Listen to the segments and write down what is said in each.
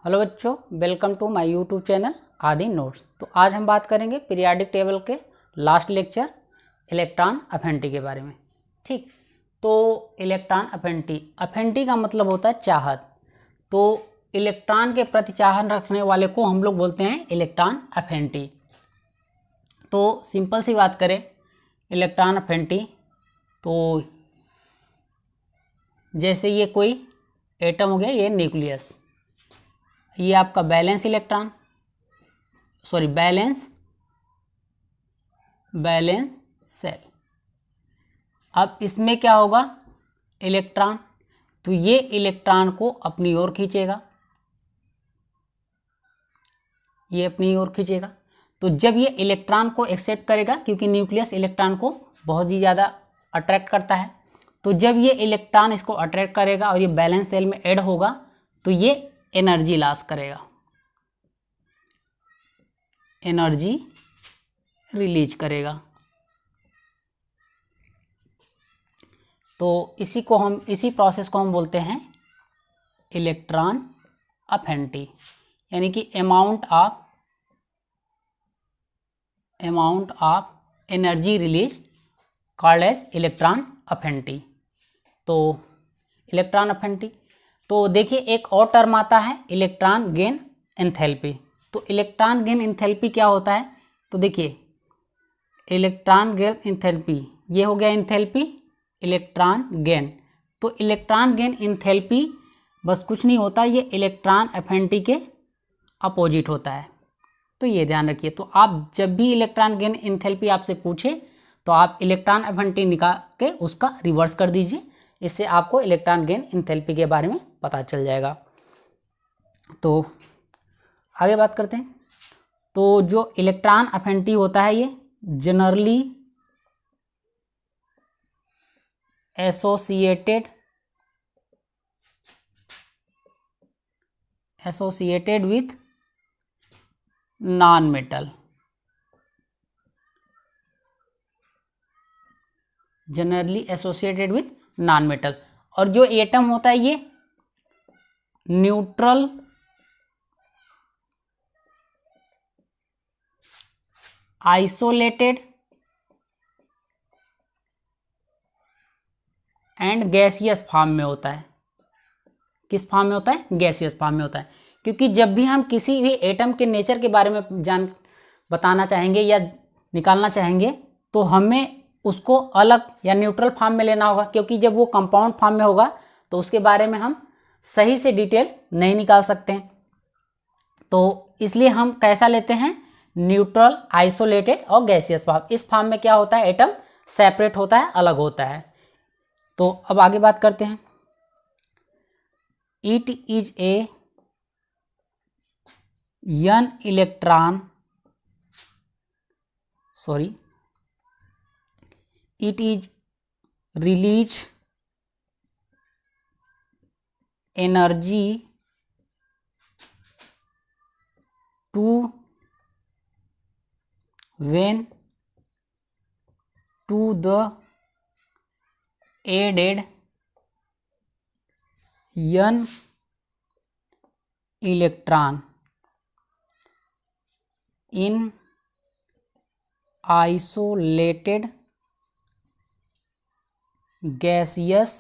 Hello बच्चों, welcome to my YouTube channel Aadi notes. तो आज हम बात करेंगे पीरियाडिक टेबल के लास्ट लेक्चर इलेक्ट्रॉन अफिनिटी के बारे में। ठीक, तो इलेक्ट्रॉन अफिनिटी का मतलब होता है चाहत। तो इलेक्ट्रॉन के प्रति चाहत रखने वाले को हम लोग बोलते हैं इलेक्ट्रॉन अफिनिटी। तो सिंपल सी बात करें इलेक्ट्रॉन अफिनिटी, तो जैसे ये कोई एटम हो गया, ये न्यूक्लियस, ये आपका बैलेंस सेल। अब इसमें क्या होगा, इलेक्ट्रॉन, तो ये इलेक्ट्रॉन को अपनी ओर खींचेगा, ये अपनी ओर खींचेगा। तो जब ये इलेक्ट्रॉन को एक्सेप्ट करेगा, क्योंकि न्यूक्लियस इलेक्ट्रॉन को बहुत ही ज़्यादा अट्रैक्ट करता है, तो जब ये इलेक्ट्रॉन इसको अट्रैक्ट करेगा और ये बैलेंस सेल में ऐड होगा, तो ये एनर्जी लॉस करेगा, एनर्जी रिलीज करेगा। तो इसी प्रोसेस को हम बोलते हैं इलेक्ट्रॉन अफिनिटी, यानी कि amount of energy release called as electron affinity. तो इलेक्ट्रॉन अफिनिटी, तो देखिए एक और टर्म आता है इलेक्ट्रॉन गेन एंथैल्पी। तो इलेक्ट्रॉन गेन एंथैल्पी क्या होता है, तो देखिए इलेक्ट्रॉन गेन एंथैल्पी, ये हो गया एंथैल्पी, इलेक्ट्रॉन गेन। तो इलेक्ट्रॉन गेन एंथैल्पी बस कुछ नहीं होता, ये इलेक्ट्रॉन अफिनिटी के अपोजिट होता है। तो ये ध्यान रखिए। तो आप जब भी इलेक्ट्रॉन गेन एंथैल्पी आपसे पूछे, तो आप इलेक्ट्रॉन अफिनिटी निकाल के उसका रिवर्स कर दीजिए, इससे आपको इलेक्ट्रॉन गेन एंथैल्पी के बारे में पता चल जाएगा। तो आगे बात करते हैं। तो जो इलेक्ट्रॉन अफिनिटी होता है, ये generally associated with non metal, generally associated with non metal. और जो एटम होता है, ये neutral isolated and gaseous form में होता है। किस फॉर्म में होता है? गैसियस फॉर्म में होता है। क्योंकि जब भी हम किसी भी एटम के नेचर के बारे में बताना चाहेंगे या निकालना चाहेंगे, तो हमें उसको अलग या न्यूट्रल फॉर्म में लेना होगा, क्योंकि जब वो कंपाउंड फॉर्म में होगा तो उसके बारे में हम सही से डिटेल नहीं निकाल सकते हैं। तो इसलिए हम कैसा लेते हैं? न्यूट्रल, आइसोलेटेड और गैसियस फॉर्म। इस फॉर्म में क्या होता है, एटम सेपरेट होता है, अलग होता है। तो अब आगे बात करते हैं। It is A n electron, it is release energy to when to the added n electron in isolated gaseous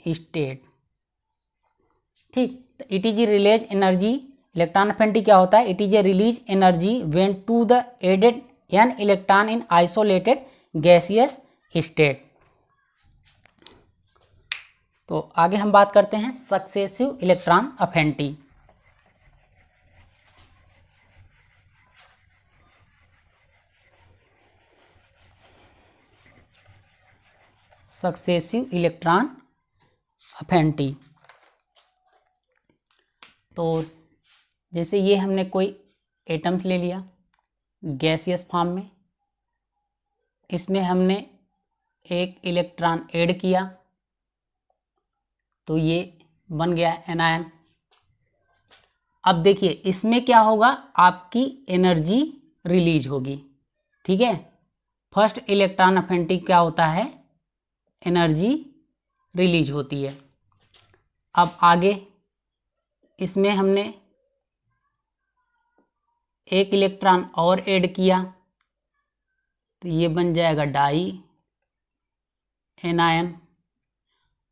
state. ठीक, तो it is release energy, electron affinity क्या होता है? It is a release energy when to the added an electron in isolated gaseous state. तो आगे हम बात करते हैं successive electron affinity. Successive electron affinity, तो जैसे ये हमने कोई एटम्स ले लिया गैसियस फॉर्म में, इसमें हमने एक इलेक्ट्रॉन ऐड किया, तो ये बन गया एनायन। अब देखिए इसमें क्या होगा, आपकी एनर्जी रिलीज होगी। ठीक है, फर्स्ट इलेक्ट्रॉन अफिनिटी क्या होता है? एनर्जी रिलीज होती है। अब आगे इसमें हमने एक इलेक्ट्रॉन और ऐड किया तो ये बन जाएगा डाई एनायन।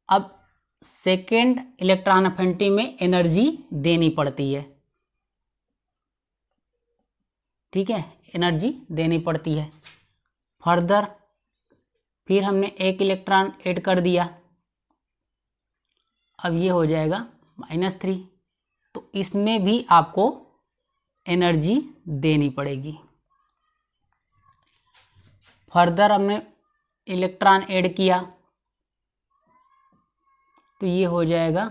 अब सेकेंड इलेक्ट्रॉन अफिनिटी में एनर्जी देनी पड़ती है, ठीक है, एनर्जी देनी पड़ती है। फर्दर फिर हमने एक इलेक्ट्रॉन ऐड कर दिया, अब ये हो जाएगा -3, तो इसमें भी आपको एनर्जी देनी पड़ेगी। फर्दर हमने इलेक्ट्रॉन ऐड किया तो ये हो जाएगा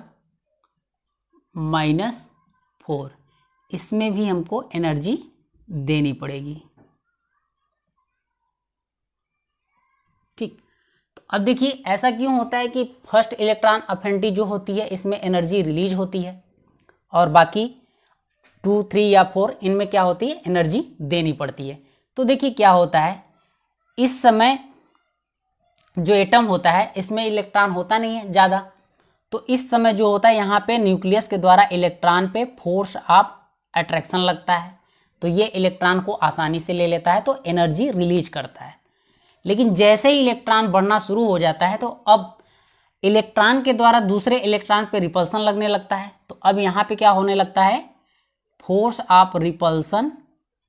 -4, इसमें भी हमको एनर्जी देनी पड़ेगी, ठीक। तो अब देखिए ऐसा क्यों होता है कि फर्स्ट इलेक्ट्रॉन अफिनिटी जो होती है इसमें एनर्जी रिलीज होती है और बाकी 2, 3 या 4 इनमें क्या होती है, एनर्जी देनी पड़ती है। तो देखिए क्या होता है, इस समय जो एटम होता है इसमें इलेक्ट्रॉन होता नहीं है ज़्यादा, तो इस समय जो होता है यहाँ पे न्यूक्लियस के द्वारा इलेक्ट्रॉन पे फोर्स ऑफ अट्रैक्शन लगता है, तो ये इलेक्ट्रॉन को आसानी से ले लेता है, तो एनर्जी रिलीज करता है। लेकिन जैसे ही इलेक्ट्रॉन बढ़ना शुरू हो जाता है तो अब इलेक्ट्रॉन के द्वारा दूसरे इलेक्ट्रॉन पे रिपल्सन लगने लगता है, तो अब यहाँ पे क्या होने लगता है, फोर्स ऑफ रिपल्सन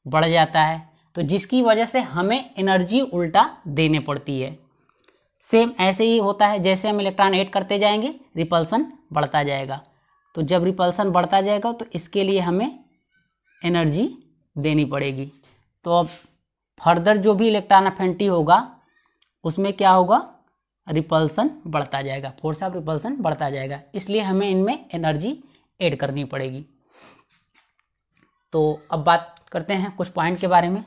बढ़ जाता है, तो जिसकी वजह से हमें एनर्जी उल्टा देने पड़ती है। सेम ऐसे ही होता है, जैसे हम इलेक्ट्रॉन ऐड करते जाएंगे रिपल्सन बढ़ता जाएगा, तो जब रिपल्सन बढ़ता जाएगा तो इसके लिए हमें एनर्जी देनी पड़ेगी। तो अब फर्दर जो भी इलेक्ट्रॉन अफिनिटी होगा उसमें क्या होगा, रिपल्सन बढ़ता जाएगा, फोर्स ऑफ रिपल्सन बढ़ता जाएगा, इसलिए हमें इनमें एनर्जी ऐड करनी पड़ेगी। तो अब बात करते हैं कुछ पॉइंट के बारे में।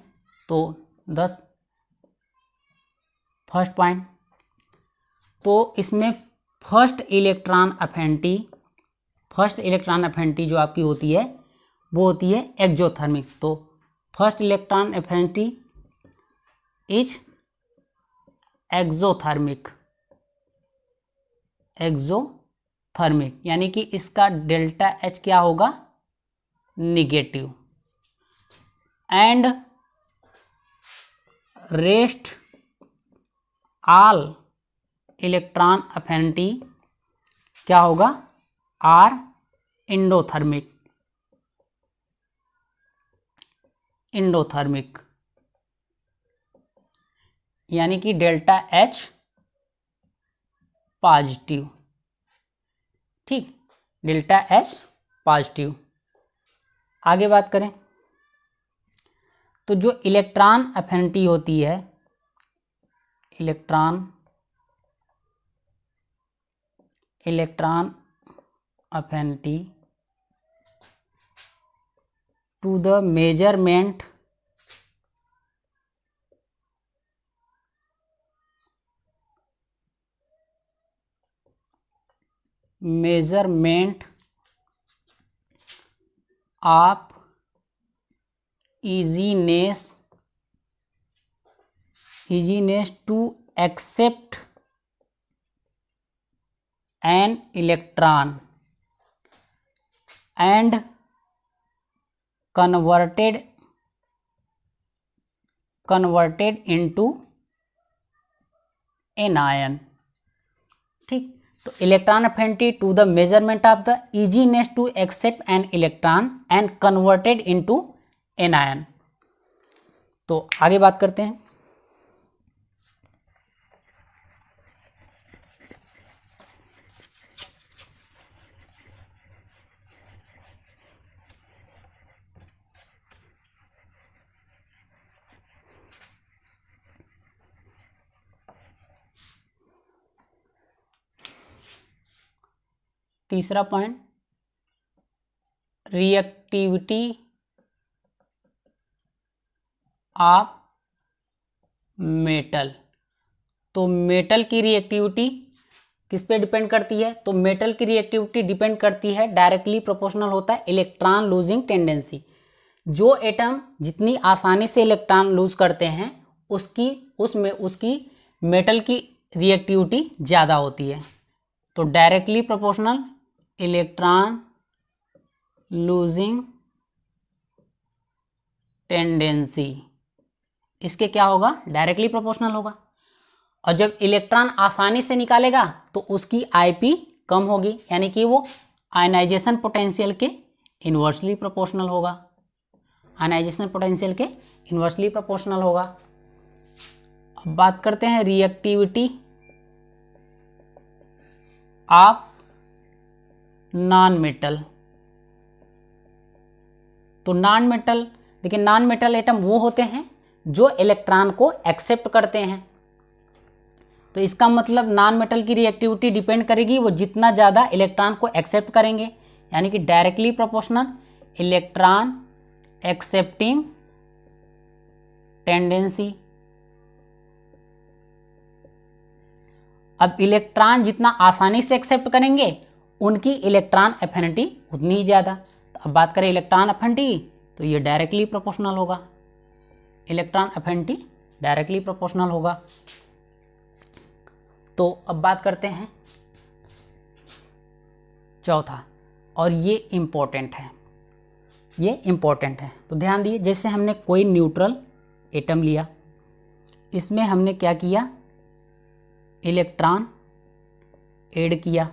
तो 10 फर्स्ट पॉइंट, तो इसमें फर्स्ट इलेक्ट्रॉन अफिनिटी जो आपकी होती है वो होती है एक्सोथर्मिक। तो first electron affinity is exothermic, यानी कि इसका डेल्टा H क्या होगा, negative, and rest all electron affinity क्या होगा, आर एंडोथर्मिक, यानी कि डेल्टा H पॉजिटिव, ठीक, डेल्टा H पॉजिटिव। आगे बात करें तो जो इलेक्ट्रॉन अफिनिटी होती है, electron affinity to the measurement of easiness to accept an electron and converted into an ion, ठीक। तो electron affinity to the measurement of the easiness to accept an electron and converted into an ion. तो आगे बात करते हैं। तीसरा point, reactivity of metal. तो metal की रिएक्टिविटी किस पे डिपेंड करती है, तो मेटल की रिएक्टिविटी डिपेंड करती है, डायरेक्टली प्रोपोर्शनल होता है इलेक्ट्रॉन लूजिंग टेंडेंसी। जो एटम जितनी आसानी से इलेक्ट्रॉन लूज करते हैं उसकी मेटल की रिएक्टिविटी ज़्यादा होती है। तो directly proportional electron losing tendency, इसके क्या होगा, डायरेक्टली प्रोपोर्शनल होगा। और जब इलेक्ट्रॉन आसानी से निकालेगा तो उसकी आईपी कम होगी, यानी कि वो आयनाइजेशन पोटेंशियल के इन्वर्सली प्रोपोर्शनल होगा, आयनाइजेशन पोटेंशियल के इन्वर्सली प्रोपोर्शनल होगा। अब बात करते हैं रिएक्टिविटी ऑफ नॉन मेटल। तो नॉन मेटल, देखिए नॉन मेटल एटम वो होते हैं जो इलेक्ट्रॉन को एक्सेप्ट करते हैं। तो इसका मतलब नॉन मेटल की रिएक्टिविटी डिपेंड करेगी वो जितना ज़्यादा इलेक्ट्रॉन को एक्सेप्ट करेंगे, यानी कि directly proportional electron accepting tendency. अब इलेक्ट्रॉन जितना आसानी से एक्सेप्ट करेंगे उनकी इलेक्ट्रॉन एफिनिटी उतनी ही ज़्यादा। तो अब बात करें इलेक्ट्रॉन एफिनिटी, तो ये डायरेक्टली प्रोपोर्शनल होगा, इलेक्ट्रॉन एफिनिटी डायरेक्टली प्रोपोर्शनल होगा। तो अब बात करते हैं चौथा, और ये इम्पोर्टेंट है, ये इम्पोर्टेंट है। तो ध्यान दिए, जैसे हमने कोई न्यूट्रल एटम लिया, इसमें हमने क्या किया, इलेक्ट्रॉन ऐड किया,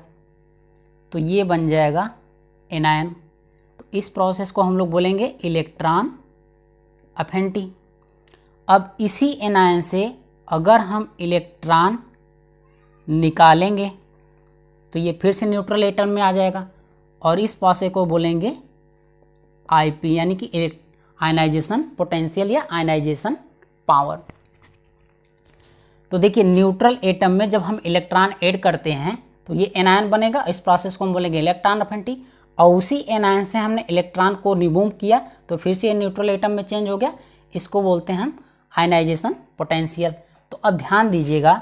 तो ये बन जाएगा एनायन। तो इस प्रोसेस को हम लोग बोलेंगे इलेक्ट्रॉन एफिनिटी। अब इसी एनायन से अगर हम इलेक्ट्रॉन निकालेंगे तो ये फिर से न्यूट्रल एटम में आ जाएगा, और इस प्रोसेस को बोलेंगे आईपी, यानी कि आयनाइजेशन पोटेंशियल या आयनाइजेशन पावर। तो देखिए न्यूट्रल एटम में जब हम इलेक्ट्रॉन ऐड करते हैं तो ये एनायन बनेगा, इस प्रोसेस को हम बोलेंगे इलेक्ट्रॉन एफिनिटी। और उसी एनायन से हमने इलेक्ट्रॉन को रिमूव किया तो फिर से ये न्यूट्रल एटम में चेंज हो गया, इसको बोलते हैं हम आयनाइजेशन पोटेंशियल। तो अब ध्यान दीजिएगा,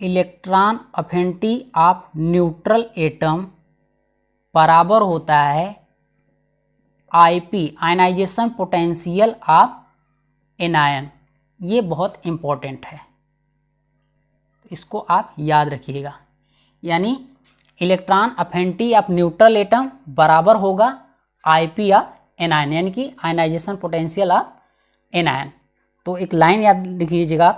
electron affinity of neutral atom बराबर होता है IP, ionisation potential of anion. ये बहुत इम्पोर्टेंट है, इसको आप याद रखिएगा। यानी electron affinity of neutral atom बराबर होगा आईपी ऑफ एनायन, यानी कि आयनाइजेशन पोटेंशियल ऑफ एनायन। तो एक लाइन याद लिख लीजिएगा,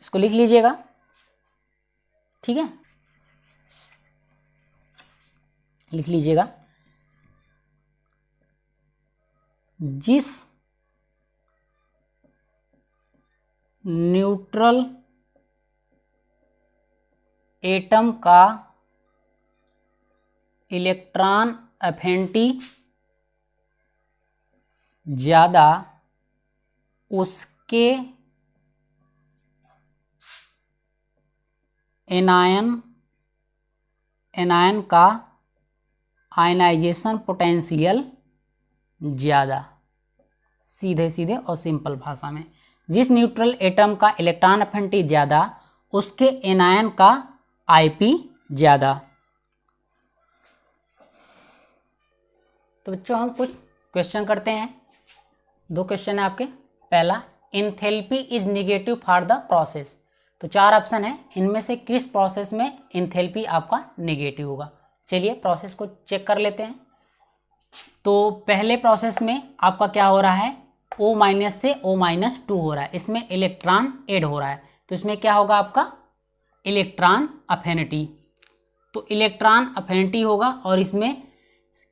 इसको लिख लीजिएगा, ठीक है, लिख लीजिएगा। जिस न्यूट्रल एटम का इलेक्ट्रॉन एफिनिटी ज़्यादा, उसके एनायन का आयनाइजेशन पोटेंशियल ज़्यादा। सीधे सीधे और सिंपल भाषा में, जिस न्यूट्रल एटम का इलेक्ट्रॉन एफिनिटी ज़्यादा उसके एनायन का आईपी ज़्यादा। तो बच्चों हम कुछ क्वेश्चन करते हैं, दो क्वेश्चन है आपके। पहला, enthalpy is negative for the process. तो चार ऑप्शन है, इनमें से किस प्रोसेस में एंथैल्पी आपका नेगेटिव होगा। चलिए प्रोसेस को चेक कर लेते हैं। तो पहले प्रोसेस में आपका क्या हो रहा है, O- से O-2 हो रहा है, इसमें इलेक्ट्रॉन ऐड हो रहा है, तो इसमें क्या होगा आपका इलेक्ट्रॉन एफिनिटी। तो इलेक्ट्रॉन एफिनिटी होगा और इसमें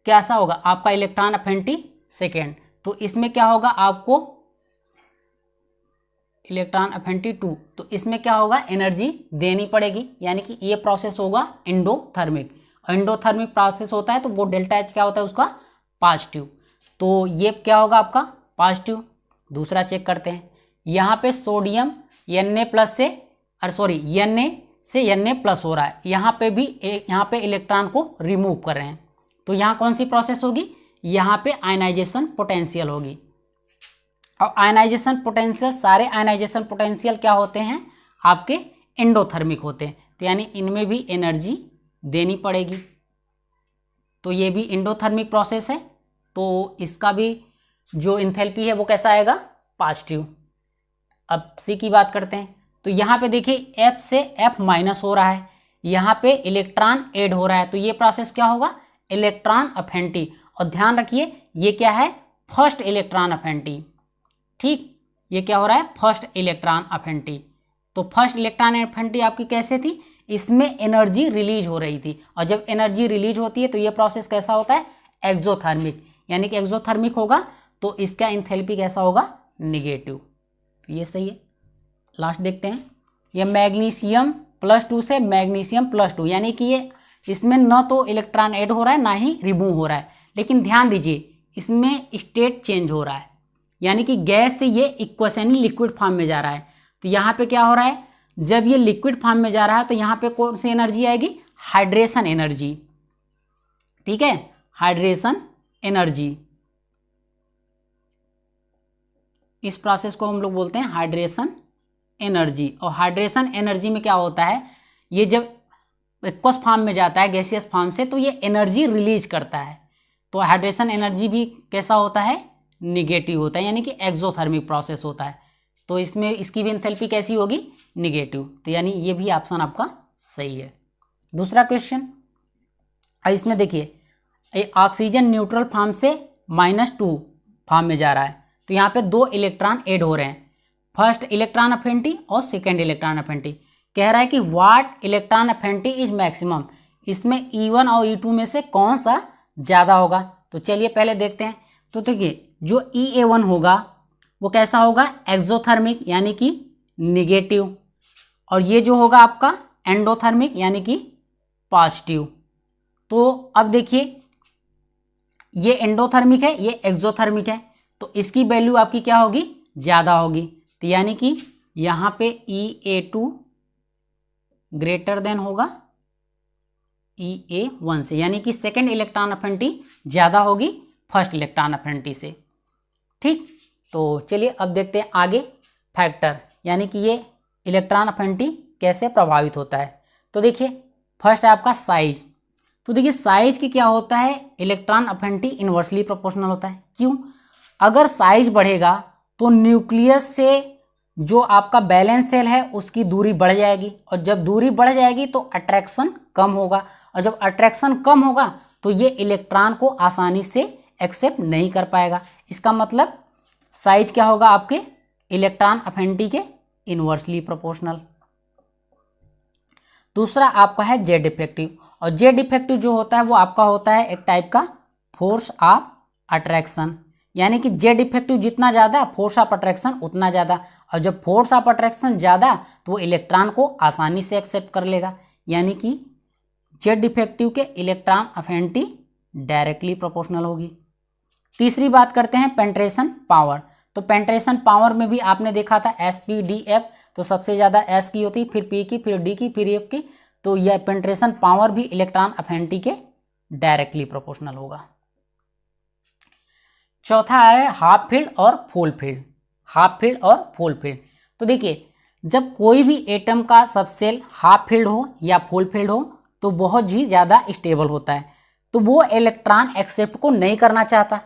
कैसा होगा आपका इलेक्ट्रॉन एफिनिटी सेकेंड। तो इसमें क्या होगा आपको इलेक्ट्रॉन एफिनिटी 2, तो इसमें क्या होगा एनर्जी देनी पड़ेगी, यानी कि ये प्रोसेस होगा एंडोथर्मिक। एंडोथर्मिक प्रोसेस होता है तो वो डेल्टा एच क्या होता है उसका पॉजिटिव, तो ये क्या होगा आपका पॉजिटिव। दूसरा चेक करते हैं, यहाँ पे सोडियम Na+ से Na से Na+ हो रहा है, यहाँ पे भी यहाँ पे इलेक्ट्रॉन को रिमूव कर रहे हैं, तो यहाँ कौन सी प्रोसेस होगी, यहाँ पे आयनाइजेशन पोटेंशियल होगी। और आयनाइजेशन पोटेंशियल, सारे आयनाइजेशन पोटेंशियल क्या होते हैं आपके एंडोथर्मिक होते हैं, तो यानी इनमें भी एनर्जी देनी पड़ेगी। तो ये भी एंडोथर्मिक प्रोसेस है, तो इसका भी जो एंथैल्पी है वो कैसा आएगा पॉजिटिव। अब सी की बात करते हैं, तो यहाँ पे देखिए F से F माइनस हो रहा है, यहाँ पे इलेक्ट्रॉन ऐड हो रहा है, तो ये प्रोसेस क्या होगा, इलेक्ट्रॉन अफिनिटी। और ध्यान रखिए ये क्या है, फर्स्ट इलेक्ट्रॉन अफिनिटी। ठीक, ये क्या हो रहा है, फर्स्ट इलेक्ट्रॉन अफिनिटी। तो फर्स्ट इलेक्ट्रॉन अफिनिटी आपकी कैसे थी, इसमें एनर्जी रिलीज हो रही थी, और जब एनर्जी रिलीज होती है तो ये प्रोसेस कैसा होता है, एक्सोथर्मिक। यानी कि एक्सोथर्मिक होगा तो इसका एंथैल्पी कैसा होगा, निगेटिव। तो ये सही है। लास्ट देखते हैं, ये मैग्नीशियम +2 से मैग्नीशियम +2, यानी कि ये इसमें न तो इलेक्ट्रॉन ऐड हो रहा है ना ही रिमूव हो रहा है, लेकिन ध्यान दीजिए इसमें स्टेट चेंज हो रहा है, यानी कि गैस से ये इक्वेशनली लिक्विड फॉर्म में जा रहा है। तो यहाँ पे क्या हो रहा है, जब ये लिक्विड फॉर्म में जा रहा है तो यहाँ पे कौन सी एनर्जी आएगी, हाइड्रेशन एनर्जी। ठीक है, हाइड्रेशन एनर्जी, इस प्रोसेस को हम लोग बोलते हैं हाइड्रेशन एनर्जी। और हाइड्रेशन एनर्जी में क्या होता है, ये जब एक्वस फॉर्म में जाता है गैसियस फॉर्म से तो ये एनर्जी रिलीज करता है। तो हाइड्रेशन एनर्जी भी कैसा होता है, निगेटिव होता है, यानी कि एक्सोथर्मिक प्रोसेस होता है। तो इसमें इसकी भी एंथैल्पी कैसी होगी, निगेटिव। तो यानी ये भी ऑप्शन आपका सही है। दूसरा क्वेश्चन, इसमें देखिए ऑक्सीजन न्यूट्रल फॉर्म से -2 फॉर्म में जा रहा है, तो यहाँ पे 2 इलेक्ट्रॉन ऐड हो रहे हैं, फर्स्ट इलेक्ट्रॉन अफिनिटी और सेकेंड इलेक्ट्रॉन अफिनिटी। कह रहा है कि what electron affinity is maximum, इसमें E1 और E2 में से कौन सा ज़्यादा होगा। तो चलिए पहले देखते हैं। तो देखिए जो EA1 होगा वो कैसा होगा, एक्सोथर्मिक यानी कि निगेटिव, और ये जो होगा आपका एंडोथर्मिक यानी कि पॉजिटिव। तो अब देखिए ये एंडोथर्मिक है, ये एक्सोथर्मिक है, तो इसकी वैल्यू आपकी क्या होगी, ज़्यादा होगी। तो यानी कि यहाँ पे EA2 ग्रेटर देन होगा EA1 से, यानी कि सेकेंड इलेक्ट्रॉन अफिनिटी ज़्यादा होगी फर्स्ट इलेक्ट्रॉन अफिनिटी से। ठीक, तो चलिए अब देखते हैं आगे फैक्टर, यानी कि ये इलेक्ट्रॉन अफिनिटी कैसे प्रभावित होता है। तो देखिए फर्स्ट है आपका साइज। तो देखिए साइज की क्या होता है, इलेक्ट्रॉन अफिनिटी इन्वर्सली प्रोपोर्शनल होता है। क्यों, अगर साइज बढ़ेगा तो न्यूक्लियस से जो आपका बैलेंस सेल है उसकी दूरी बढ़ जाएगी, और जब दूरी बढ़ जाएगी तो अट्रैक्शन कम होगा, और जब अट्रैक्शन कम होगा तो ये इलेक्ट्रॉन को आसानी से एक्सेप्ट नहीं कर पाएगा। इसका मतलब साइज क्या होगा आपके इलेक्ट्रॉन अफिनिटी के इन्वर्सली प्रोपोर्शनल। दूसरा आपका है जेड इफेक्टिव, और जेड इफेक्टिव जो होता है वो आपका होता है एक टाइप का फोर्स ऑफ अट्रैक्शन, यानी कि जेड इफेक्टिव जितना ज़्यादा फोर्स ऑफ अट्रैक्शन उतना ज़्यादा, और जब फोर्स ऑफ अट्रैक्शन ज़्यादा तो वो इलेक्ट्रॉन को आसानी से एक्सेप्ट कर लेगा, यानी कि जेड इफेक्टिव के इलेक्ट्रॉन अफिनिटी डायरेक्टली प्रोपोर्शनल होगी। तीसरी बात करते हैं पेंट्रेशन पावर। तो पेंट्रेशन पावर में भी आपने देखा था SPDF, तो सबसे ज़्यादा S की होती, फिर P की, फिर D की, फिर F की। तो यह पेंट्रेशन पावर भी इलेक्ट्रॉन अफिनिटी के डायरेक्टली प्रोपोर्शनल होगा। चौथा है हाफ फील्ड और फुल फील्ड। हाफ फील्ड और फुल फील्ड, तो देखिए जब कोई भी एटम का सबसेल हाफ फील्ड हो या फुल फील्ड हो तो बहुत ही ज़्यादा स्टेबल होता है, तो वो इलेक्ट्रॉन एक्सेप्ट को नहीं करना चाहता।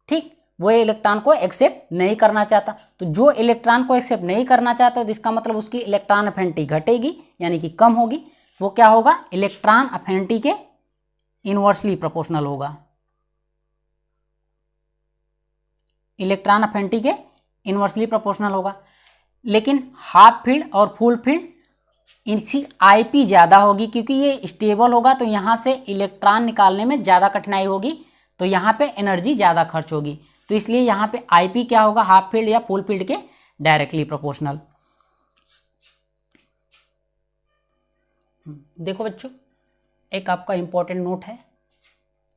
ठीक, वो इलेक्ट्रॉन को एक्सेप्ट नहीं करना चाहता, तो जो इलेक्ट्रॉन को एक्सेप्ट नहीं करना चाहता तो इसका मतलब उसकी इलेक्ट्रॉन अफिनिटी घटेगी यानी कि कम होगी। वो क्या होगा, इलेक्ट्रॉन अफिनिटी के इन्वर्सली प्रोपोर्शनल होगा। इलेक्ट्रॉन अफिनिटी के इन्वर्सली प्रोपोर्शनल होगा। लेकिन हाफ फील्ड और फुल फील्ड इनकी IP ज़्यादा होगी, क्योंकि ये स्टेबल होगा तो यहाँ से इलेक्ट्रॉन निकालने में ज़्यादा कठिनाई होगी, तो यहाँ पे एनर्जी ज़्यादा खर्च होगी, तो इसलिए यहाँ पे IP क्या होगा, हाफ फील्ड या फुल फील्ड के डायरेक्टली प्रोपोर्शनल। देखो बच्चों एक आपका इंपॉर्टेंट नोट है,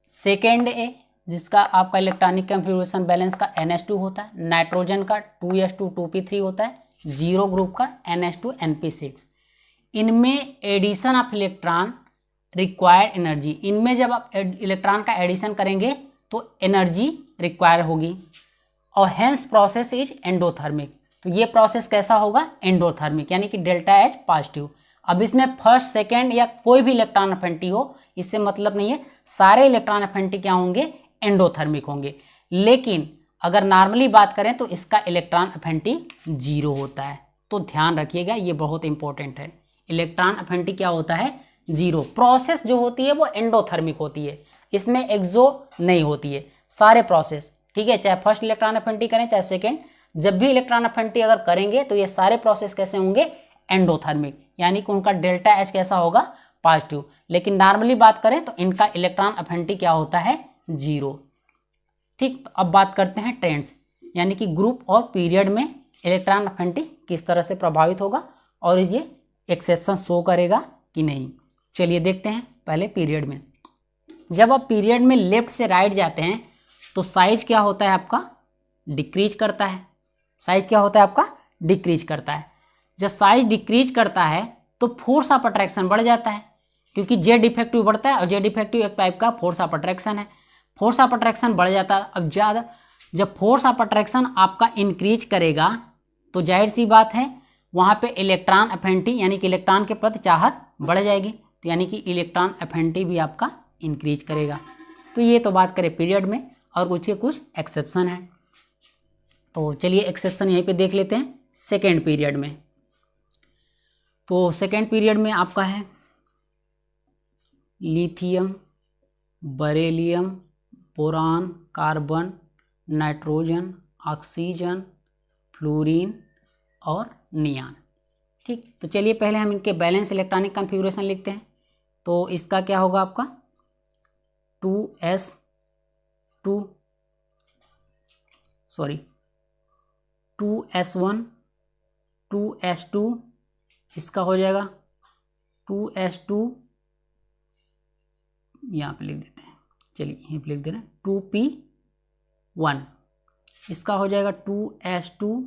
सेकेंड A जिसका आपका इलेक्ट्रॉनिक कन्फिग्रेशन बैलेंस का NH2 होता है, नाइट्रोजन का 2s2 2p3 होता है, जीरो ग्रुप का NH2 NP6। इनमें addition of electron required energy, इनमें जब आप इलेक्ट्रॉन का एडिशन करेंगे तो एनर्जी रिक्वायर होगी, और हेंस प्रोसेस इज एंडोथर्मिक। तो ये प्रोसेस कैसा होगा, एंडोथर्मिक, यानी कि ΔH पॉजिटिव। अब इसमें फर्स्ट सेकेंड या कोई भी इलेक्ट्रॉन अफिनिटी हो इससे मतलब नहीं है, सारे इलेक्ट्रॉन अफिनिटी क्या होंगे, एंडोथर्मिक होंगे। लेकिन अगर नॉर्मली बात करें तो इसका इलेक्ट्रॉन अफिनिटी 0 होता है। तो ध्यान रखिएगा, ये बहुत इंपॉर्टेंट है। इलेक्ट्रॉन अफिनिटी क्या होता है? 0। प्रोसेस जो होती है वो एंडोथर्मिक होती है, इसमें एक्सो नहीं होती है सारे प्रोसेस, ठीक है, चाहे फर्स्ट इलेक्ट्रॉन अफिनिटी करें चाहे सेकेंड, जब भी इलेक्ट्रॉन अफिनिटी अगर करेंगे तो ये सारे प्रोसेस कैसे होंगे? एंडोथर्मिक, यानी कि उनका डेल्टा एच कैसा होगा? पॉजिटिव। लेकिन नॉर्मली बात करें तो इनका इलेक्ट्रॉन अफिनिटी क्या होता है? 0। ठीक, तो अब बात करते हैं ट्रेंड्स, यानी कि ग्रुप और पीरियड में इलेक्ट्रॉन अफिनिटी किस तरह से प्रभावित होगा और ये एक्सेप्शन शो करेगा कि नहीं। चलिए देखते हैं पहले पीरियड में। जब आप पीरियड में लेफ्ट से राइट जाते हैं तो साइज क्या होता है आपका? डिक्रीज करता है। साइज क्या होता है आपका? डिक्रीज करता है। जब साइज डिक्रीज करता है तो फोर्स ऑफ अट्रैक्शन बढ़ जाता है, क्योंकि जेड इफेक्टिव बढ़ता है और जेड इफेक्टिव एक टाइप का फोर्स ऑफ अट्रैक्शन है। फोर्स ऑफ अट्रैक्शन बढ़ जाता है। अब ज़्यादा जब फोर्स ऑफ अट्रैक्शन आपका इंक्रीज करेगा तो जाहिर सी बात है वहाँ पे इलेक्ट्रॉन अफिनिटी यानी कि इलेक्ट्रॉन के प्रति चाहत बढ़ जाएगी, तो यानी कि इलेक्ट्रॉन अफिनिटी भी आपका इंक्रीज करेगा। तो ये तो बात करें पीरियड में, और कुछ एक्सेप्शन है। तो चलिए एक्सेप्शन यहीं पे देख लेते हैं सेकेंड पीरियड में। तो सेकेंड पीरियड में आपका है lithium, beryllium, boron, carbon, nitrogen, oxygen, fluorine और नियान। ठीक, तो चलिए पहले हम इनके बैलेंस इलेक्ट्रॉनिक कॉन्फ़िगरेशन लिखते हैं। तो इसका क्या होगा आपका? 2s1, 2s2, इसका हो जाएगा 2s2, यहाँ पे लिख देते हैं, चलिए यहीं पे लिख दे रहे हैं 2p1, इसका हो जाएगा 2s2,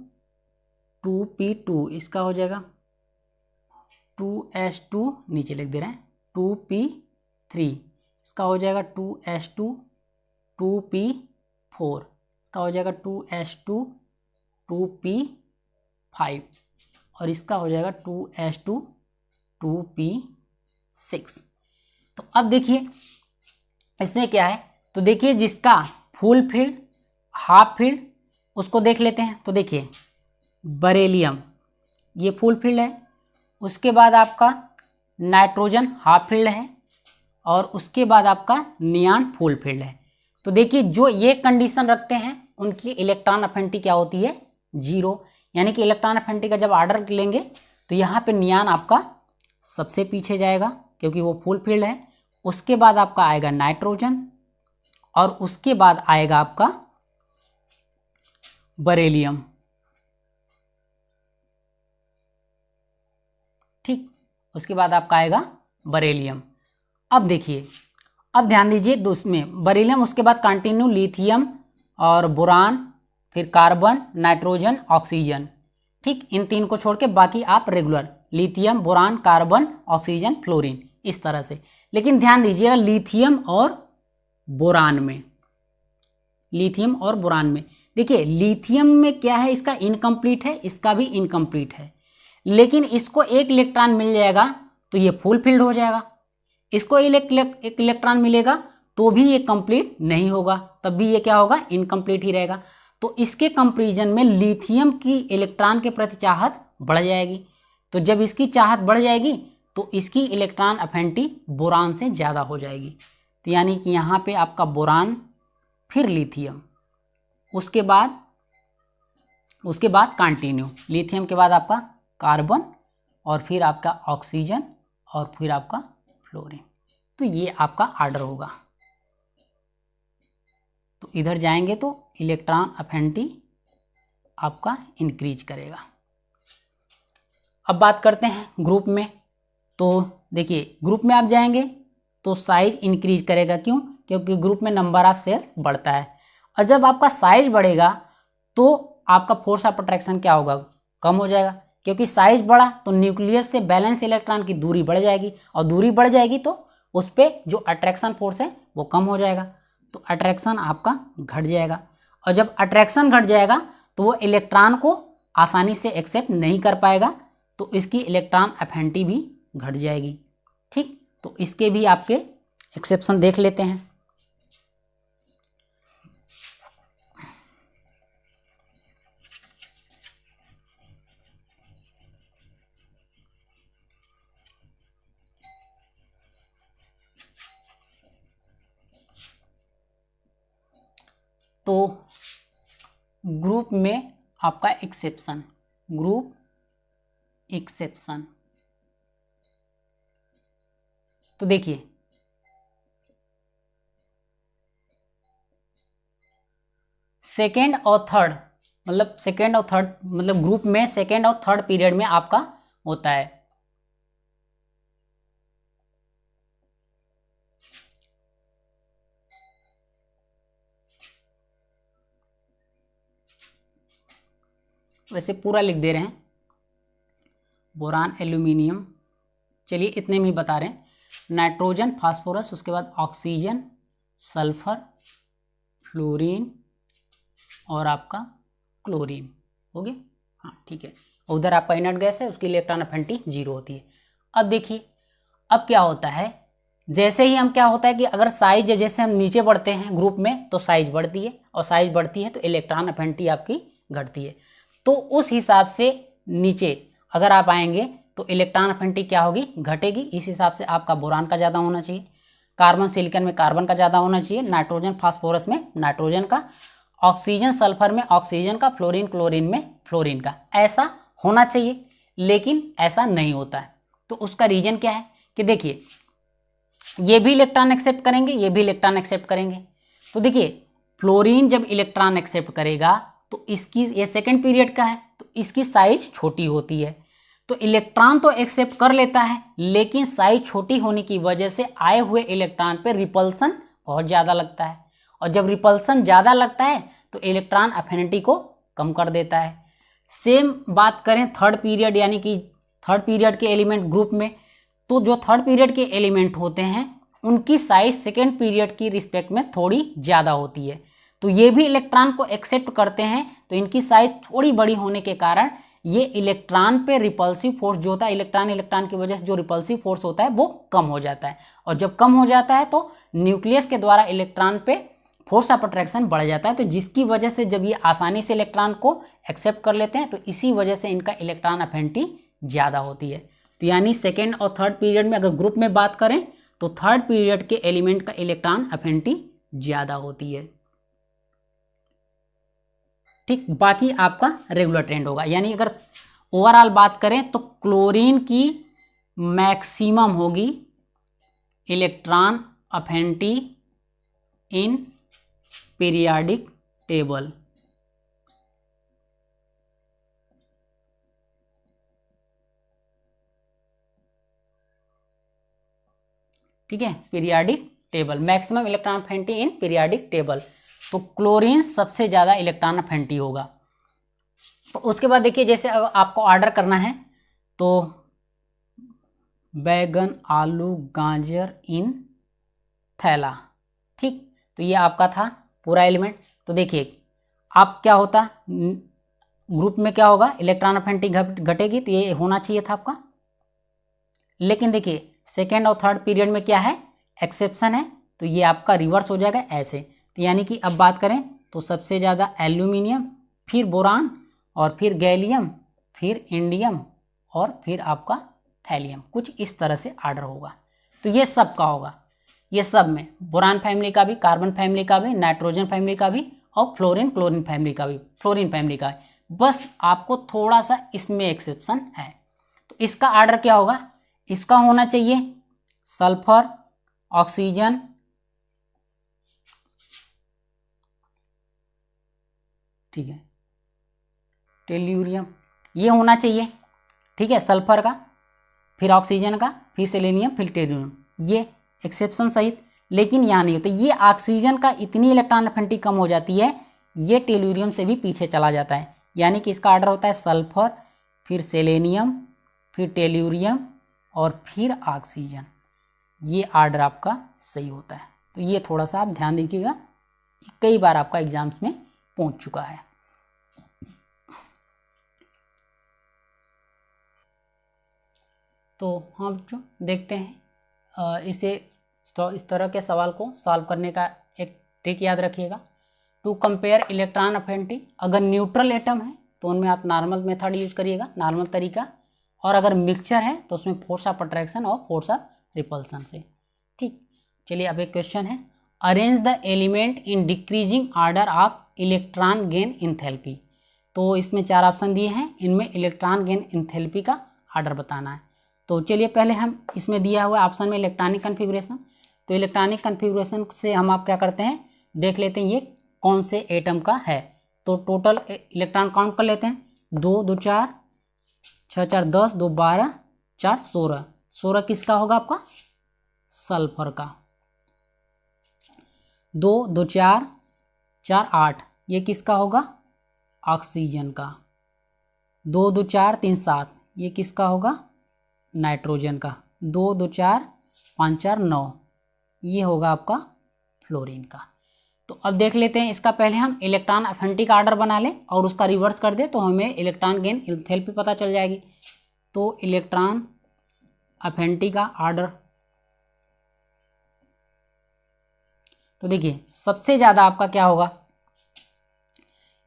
2p2, इसका हो जाएगा 2s2, नीचे लिख दे रहे हैं 2p3, इसका हो जाएगा 2s2, 2p4, इसका हो जाएगा 2s2, 2p5 और इसका हो जाएगा 2s2, 2p6। तो अब देखिए इसमें क्या है, तो देखिए जिसका फुल फील्ड हाफ फील्ड उसको देख लेते हैं। तो देखिए बरेलियम ये फुल फील्ड है, उसके बाद आपका नाइट्रोजन हाफ फील्ड है और उसके बाद आपका नियान फुल फील्ड है। तो देखिए जो ये कंडीशन रखते हैं उनकी इलेक्ट्रॉन अफिनिटी क्या होती है? 0, यानी कि इलेक्ट्रॉन अफिनिटी का जब ऑर्डर लेंगे तो यहाँ पे नियान आपका सबसे पीछे जाएगा क्योंकि वो फुल फील्ड है, उसके बाद आपका आएगा नाइट्रोजन और उसके बाद आएगा आपका बरेलियम। ठीक, उसके बाद आपका आएगा बरेलियम। अब देखिए, अब ध्यान दीजिए उसमें बरेलियम, उसके बाद कंटिन्यू लिथियम और बोरान, फिर कार्बन, नाइट्रोजन, ऑक्सीजन। ठीक, इन तीन को छोड़ के बाकी आप regular lithium, boron, carbon, oxygen, fluorine, इस तरह से। लेकिन ध्यान दीजिएगा लिथियम और बोरान में, लिथियम और बोरान में देखिए लिथियम में क्या है, इसका इनकम्प्लीट है, इसका भी इनकम्प्लीट है, लेकिन इसको एक इलेक्ट्रॉन मिल जाएगा तो ये फुल फील्ड हो जाएगा, इसको एक इलेक्ट्रॉन मिलेगा तो भी ये कंप्लीट नहीं होगा, तब भी ये क्या होगा? इनकम्प्लीट ही रहेगा। तो इसके कंपैरिजन में लिथियम की इलेक्ट्रॉन के प्रति चाहत बढ़ जाएगी, तो जब इसकी चाहत बढ़ जाएगी तो इसकी इलेक्ट्रॉन अफिनिटी बोरान से ज़्यादा हो जाएगी। तो यानी कि यहाँ पे आपका बोरान, फिर लिथियम, उसके बाद कंटिन्यू लिथियम के बाद आपका कार्बन और फिर आपका ऑक्सीजन और फिर आपका फ्लोरीन। तो ये आपका ऑर्डर होगा। तो इधर जाएंगे तो इलेक्ट्रॉन अफिनिटी आपका इंक्रीज करेगा। अब बात करते हैं ग्रुप में। तो देखिए ग्रुप में आप जाएंगे तो साइज इंक्रीज करेगा, क्यों? क्योंकि ग्रुप में नंबर ऑफ सेल्स बढ़ता है, और जब आपका साइज बढ़ेगा तो आपका फोर्स ऑफ अट्रैक्शन क्या होगा? कम हो जाएगा, क्योंकि साइज बढ़ा तो न्यूक्लियस से बैलेंस इलेक्ट्रॉन की दूरी बढ़ जाएगी, और दूरी बढ़ जाएगी तो उस पर जो अट्रैक्शन फोर्स है वो कम हो जाएगा, तो अट्रैक्शन आपका घट जाएगा। और जब अट्रैक्शन घट जाएगा तो वो इलेक्ट्रॉन को आसानी से एक्सेप्ट नहीं कर पाएगा, तो इसकी इलेक्ट्रॉन अफिनिटी भी घट जाएगी। ठीक, तो इसके भी आपके एक्सेप्शन देख लेते हैं। तो ग्रुप में आपका एक्सेप्शन, ग्रुप एक्सेप्शन, तो देखिए सेकेंड और थर्ड मतलब ग्रुप में सेकेंड और थर्ड पीरियड में आपका होता है। वैसे पूरा लिख दे रहे हैं, बोरान, एल्यूमिनियम, चलिए इतने में ही बता रहे हैं, नाइट्रोजन, फास्फोरस, उसके बाद ऑक्सीजन, सल्फर, फ्लोरीन और आपका क्लोरीन हो गया। हाँ ठीक है, उधर आपका इनर्ट गैस है, उसकी इलेक्ट्रॉन अफिनिटी 0 होती है। अब देखिए अब क्या होता है, जैसे ही हम क्या होता है कि अगर साइज जैसे हम नीचे बढ़ते हैं ग्रुप में तो साइज बढ़ती है, और साइज बढ़ती है तो इलेक्ट्रॉन अफिनिटी आपकी घटती है। तो उस हिसाब से नीचे अगर आप आएंगे तो इलेक्ट्रॉन अफिनिटी क्या होगी, घटेगी। इस हिसाब से आपका बोरान का ज़्यादा होना चाहिए, कार्बन सिलिकॉन में कार्बन का ज़्यादा होना चाहिए, नाइट्रोजन फास्फोरस में नाइट्रोजन का, ऑक्सीजन सल्फर में ऑक्सीजन का, फ्लोरीन क्लोरीन में फ्लोरीन का, ऐसा होना चाहिए। लेकिन ऐसा नहीं होता है। तो उसका रीजन क्या है कि देखिए ये भी इलेक्ट्रॉन एक्सेप्ट करेंगे, ये भी इलेक्ट्रॉन एक्सेप्ट करेंगे। तो देखिए फ्लोरीन जब इलेक्ट्रॉन एक्सेप्ट करेगा तो इसकी, ये सेकेंड पीरियड का है तो इसकी साइज छोटी होती है, तो इलेक्ट्रॉन तो एक्सेप्ट कर लेता है लेकिन साइज छोटी होने की वजह से आए हुए इलेक्ट्रॉन पे रिपल्सन बहुत ज़्यादा लगता है, और जब रिपल्सन ज़्यादा लगता है तो इलेक्ट्रॉन अफिनिटी को कम कर देता है। सेम बात करें थर्ड पीरियड, यानी कि थर्ड पीरियड के एलिमेंट ग्रुप में, तो जो थर्ड पीरियड के एलिमेंट होते हैं उनकी साइज सेकेंड पीरियड की रिस्पेक्ट में थोड़ी ज़्यादा होती है, तो ये भी इलेक्ट्रॉन को एक्सेप्ट करते हैं, तो इनकी साइज थोड़ी बड़ी होने के कारण ये इलेक्ट्रॉन पे रिपल्सिव फोर्स जो होता है, इलेक्ट्रॉन की वजह से जो रिपल्सिव फोर्स होता है वो कम हो जाता है, और जब कम हो जाता है तो न्यूक्लियस के द्वारा इलेक्ट्रॉन पे फोर्स ऑफ अट्रैक्शन बढ़ जाता है, तो जिसकी वजह से जब ये आसानी से इलेक्ट्रॉन को एक्सेप्ट कर लेते हैं तो इसी वजह से इनका इलेक्ट्रॉन अफिनिटी ज़्यादा होती है। तो यानी सेकेंड और थर्ड पीरियड में अगर ग्रुप में बात करें तो थर्ड पीरियड के एलिमेंट का इलेक्ट्रॉन अफिनिटी ज़्यादा होती है। ठीक, बाकी आपका रेगुलर ट्रेंड होगा। यानी अगर ओवरऑल बात करें तो क्लोरीन की मैक्सिमम होगी electron affinity in periodic table, ठीक है, periodic table, maximum electron affinity in periodic table, तो क्लोरीन सबसे ज़्यादा इलेक्ट्रॉन अफिनिटी होगा। तो उसके बाद देखिए जैसे आपको ऑर्डर करना है तो बैगन, आलू, गाजर इन थैला, ठीक, तो ये आपका था पूरा एलिमेंट। तो देखिए आप क्या होता, ग्रुप में क्या होगा, इलेक्ट्रॉन अफिनिटी घटेगी, तो ये होना चाहिए था आपका। लेकिन देखिए सेकेंड और थर्ड पीरियड में क्या है, एक्सेप्शन है, तो ये आपका रिवर्स हो जाएगा ऐसे। तो यानी कि अब बात करें तो सबसे ज़्यादा एल्यूमिनियम, फिर बोरान, और फिर गैलियम, फिर इंडियम, और फिर आपका थैलियम, कुछ इस तरह से ऑर्डर होगा। तो ये सब का होगा, ये सब में बोरान फैमिली का भी, कार्बन फैमिली का भी, नाइट्रोजन फैमिली का भी, और फ्लोरीन क्लोरीन फैमिली का भी, फ्लोरीन फैमिली का भी। बस आपको थोड़ा सा इसमें एक्सेप्शन है। तो इसका ऑर्डर क्या होगा, इसका होना चाहिए सल्फर, ऑक्सीजन, ठीक है, टेल्यूरियम, ये होना चाहिए, ठीक है, सल्फर का, फिर ऑक्सीजन का, फिर सेलेनियम, फिर टेल्यूरियम, ये एक्सेप्शन सहित। लेकिन यहाँ नहीं होता, ये ऑक्सीजन का इतनी इलेक्ट्रॉन अफिनिटी कम हो जाती है, ये टेल्यूरियम से भी पीछे चला जाता है। यानी कि इसका ऑर्डर होता है सल्फर, फिर सेलेनियम, फिर टेल्यूरियम, और फिर ऑक्सीजन, ये ऑर्डर आपका सही होता है। तो ये थोड़ा सा आप ध्यान दीजिएगा, कई बार आपका एग्जाम्स में पहुंच चुका है। तो हम जो देखते हैं इसे इस तरह के सवाल को सॉल्व करने का एक ट्रिक याद रखिएगा। टू कंपेयर इलेक्ट्रॉन अफिनिटी, अगर न्यूट्रल एटम है तो उनमें आप नॉर्मल मेथड यूज करिएगा, नॉर्मल तरीका, और अगर मिक्सचर है तो उसमें फोर्स ऑफ अट्रैक्शन और फोर्स ऑफ रिपल्सन से। ठीक, चलिए अब एक क्वेश्चन है, arrange the element in decreasing order of electron gain enthalpy. तो इसमें 4 ऑप्शन दिए हैं, इनमें इलेक्ट्रॉन गेन एंथैल्पी का ऑर्डर बताना है। तो चलिए पहले हम इसमें दिया हुआ ऑप्शन में इलेक्ट्रॉनिक कन्फिग्रेशन, तो इलेक्ट्रॉनिक कन्फिग्रेशन से हम आप क्या करते हैं, देख लेते हैं ये कौन से एटम का है। तो टोटल इलेक्ट्रॉन काउंट कर लेते हैं, 2 2 4 6 4 10 2 12 4 16। 16 किसका होगा आपका, सल्फर का। 2 2 4 4 8 ये किसका होगा, ऑक्सीजन का। 2 2 4 3 7 ये किसका होगा, नाइट्रोजन का। 2 2 4 5 4 9 ये होगा आपका फ्लोरीन का। तो अब देख लेते हैं इसका, पहले हम इलेक्ट्रॉन अफिनिटी का ऑर्डर बना लें और उसका रिवर्स कर दे तो हमें इलेक्ट्रॉन गेन एंथैल्पी पता चल जाएगी। तो इलेक्ट्रॉन अफिनिटी का ऑर्डर, तो देखिए सबसे ज़्यादा आपका क्या होगा,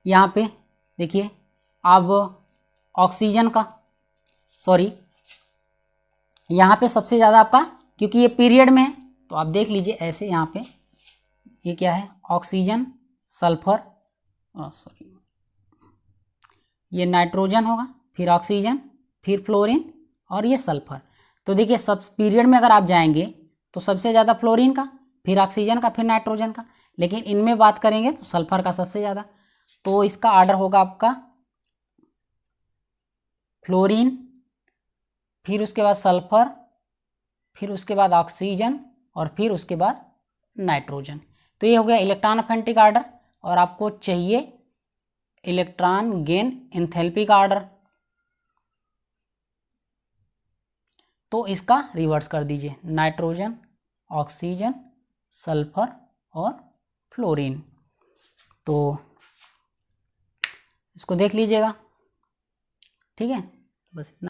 यहाँ पे देखिए अब ऑक्सीजन का, सॉरी यहाँ पे सबसे ज़्यादा आपका, क्योंकि ये पीरियड में है तो आप देख लीजिए ऐसे, यहाँ पे ये क्या है, ऑक्सीजन सल्फर, सॉरी ये नाइट्रोजन होगा, फिर ऑक्सीजन, फिर फ्लोरीन और ये सल्फर। तो देखिए सब पीरियड में अगर आप जाएंगे तो सबसे ज़्यादा फ्लोरीन का, फिर ऑक्सीजन का, फिर नाइट्रोजन का, लेकिन इनमें बात करेंगे तो सल्फर का सबसे ज़्यादा। तो इसका ऑर्डर होगा आपका फ्लोरीन, फिर उसके बाद सल्फर, फिर उसके बाद ऑक्सीजन और फिर उसके बाद नाइट्रोजन। तो ये हो गया इलेक्ट्रॉन अफिनिटी का ऑर्डर, और आपको चाहिए इलेक्ट्रॉन गेन एंथैल्पी का ऑर्डर। तो इसका रिवर्स कर दीजिए, नाइट्रोजन, ऑक्सीजन, सल्फर और फ्लोरीन। तो इसको देख लीजिएगा, ठीक है, बस इतना।